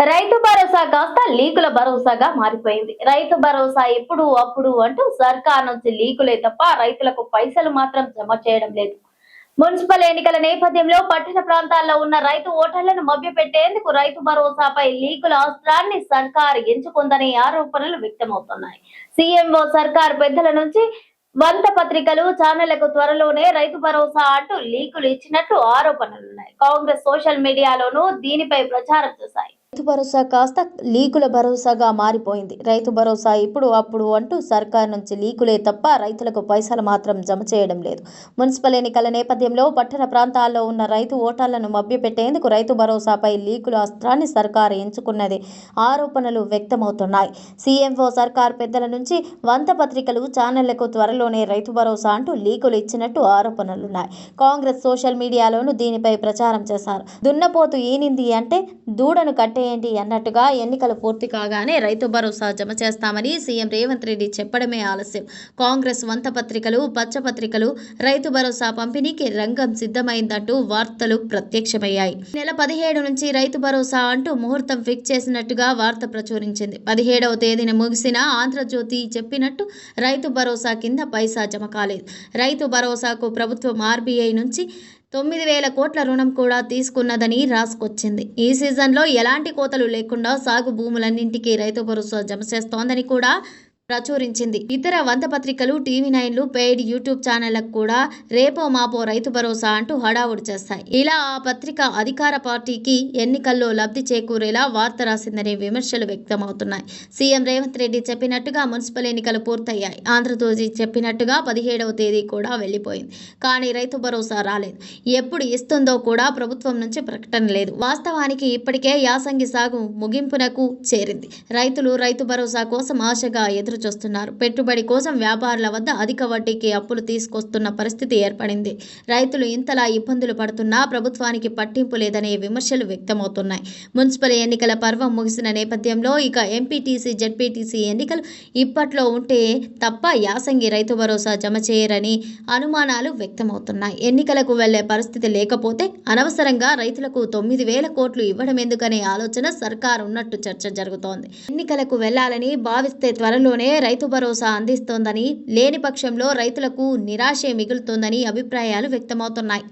రైతు భరోసా కాస్త లీకుల భరోసాగా మారిపోయింది. రైతు భరోసా ఎప్పుడు అప్పుడు అంటూ సర్కార్ నుంచి లీకులే తప్ప రైతులకు పైసలు మాత్రం జమ చేయడం లేదు. మున్సిపల్ ఎన్నికల నేపథ్యంలో పట్టణ ప్రాంతాల్లో ఉన్న రైతు ఓటర్లను మభ్యపెట్టేందుకు రైతు భరోసాపై లీకుల అస్త్రాన్ని సర్కార్ ఎంచుకుందనే ఆరోపణలు వ్యక్తమవుతున్నాయి. సీఎంఓ సర్కార్ పెద్దల నుంచి వంత పత్రికలు ఛానళ్లకు త్వరలోనే రైతు భరోసా అంటూ లీకులు ఇచ్చినట్లు ఆరోపణలున్నాయి. కాంగ్రెస్ సోషల్ మీడియాలోనూ దీనిపై ప్రచారం చేశాయి. రైతు భరోసా కాస్త లీకుల భరోసాగా మారిపోయింది. రైతు భరోసా ఇప్పుడు అప్పుడు అంటూ సర్కార్ నుంచి లీకులే తప్ప రైతులకు పైసలు మాత్రం జమ చేయడం లేదు. మున్సిపల్ ఎన్నికల నేపథ్యంలో పట్టణ ప్రాంతాల్లో ఉన్న రైతు ఓటర్లను మభ్యపెట్టేందుకు రైతు భరోసాపై లీకుల అస్త్రాన్ని సర్కారు ఎంచుకున్నది ఆరోపణలు వ్యక్తమవుతున్నాయి. సీఎంఓ సర్కార్ పెద్దల నుంచి వంత పత్రికలు ఛానళ్లకు త్వరలోనే రైతు భరోసా అంటూ లీకులు ఇచ్చినట్టు ఆరోపణలున్నాయి. కాంగ్రెస్ సోషల్ మీడియాలోనూ దీనిపై ప్రచారం చేశారు. దున్నపోతు ఈనింది అంటే దూడను కట్టేయండి అన్నట్టుగా ఎన్నికలు పూర్తి కాగానే రైతు భరోసా జమ చేస్తామని సీఎం రేవంత్ రెడ్డి చెప్పడమే ఆలస్యం. కాంగ్రెస్ వంత పత్రికలు పచ్చపత్రికలు రైతు భరోసా పంపిణీకి రంగం సిద్ధమైందంటూ వార్తలు ప్రత్యక్షమయ్యాయి. నెల 17 నుంచి రైతు భరోసా అంటూ ముహూర్తం ఫిక్స్ చేసినట్టుగా వార్త ప్రచురించింది. 17వ తేదీన ముగిసిన ఆంధ్రజ్యోతి చెప్పినట్టు రైతు భరోసా కింద పైసా జమ కాలేదు. రైతు భరోసాకు ప్రభుత్వం ఆర్బీఐ నుంచి 9,000 కోట్ల రుణం కూడా తీసుకున్నదని రాసుకొచ్చింది. ఈ సీజన్లో ఎలాంటి కోతలు లేకుండా సాగు భూములన్నింటికీ రైతు భరోసా జమ చేస్తోందని కూడా ప్రచురించింది. ఇతర వంత పత్రికలు, టీవీ9లు, పెయిడ్ యూట్యూబ్ ఛానళ్లకు కూడా రేపో మాపో రైతు భరోసా అంటూ హడావుడి చేస్తాయి. ఇలా ఆ పత్రిక అధికార పార్టీకి ఎన్నికల్లో లబ్ధి చేకూరేలా వార్త రాసిందనే విమర్శలు వ్యక్తమవుతున్నాయి. సీఎం రేవంత్ రెడ్డి చెప్పినట్టుగా మున్సిపల్ ఎన్నికలు పూర్తయ్యాయి. ఆంధ్రజ్యోతి చెప్పినట్టుగా 17వ తేదీ కూడా వెళ్లిపోయింది. కానీ రైతు భరోసా రాలేదు. ఎప్పుడు ఇస్తుందో కూడా ప్రభుత్వం నుంచి ప్రకటన లేదు. వాస్తవానికి ఇప్పటికే యాసంగి సాగు ముగింపునకు చేరింది. రైతులు రైతు భరోసా కోసం ఆశగా ఎదురు చూస్తున్నారు. పెట్టుబడి కోసం వ్యాపారుల వద్ద అధిక వడ్డీకి అప్పులు తీసుకొస్తున్న పరిస్థితి ఏర్పడింది. రైతులు ఇంతలా ఇబ్బందులు పడుతున్నా ప్రభుత్వానికి పట్టింపు లేదనే విమర్శలు వ్యక్తమవుతున్నాయి. మున్సిపల్ ఎన్నికల పర్వం ముగిసిన నేపథ్యంలో ఇక ఎంపీటీసీ, జెడ్పీటీసీ ఎన్నికలు ఇప్పట్లో ఉంటే తప్ప యాసంగి రైతు భరోసా జమ చేయరని అనుమానాలు వ్యక్తమవుతున్నాయి. ఎన్నికలకు వెళ్లే పరిస్థితి లేకపోతే అనవసరంగా రైతులకు 9,000 కోట్లు ఇవ్వడం ఎందుకనే ఆలోచన సర్కార్ ఉన్నట్టు చర్చ జరుగుతోంది. ఎన్నికలకు వెళ్లాలని భావిస్తే త్వరలోనే రైతు భరోసా అందిస్తోందని, లేని పక్షంలో రైతులకు నిరాశే మిగులుతోందని అభిప్రాయాలు వ్యక్తమవుతున్నాయి.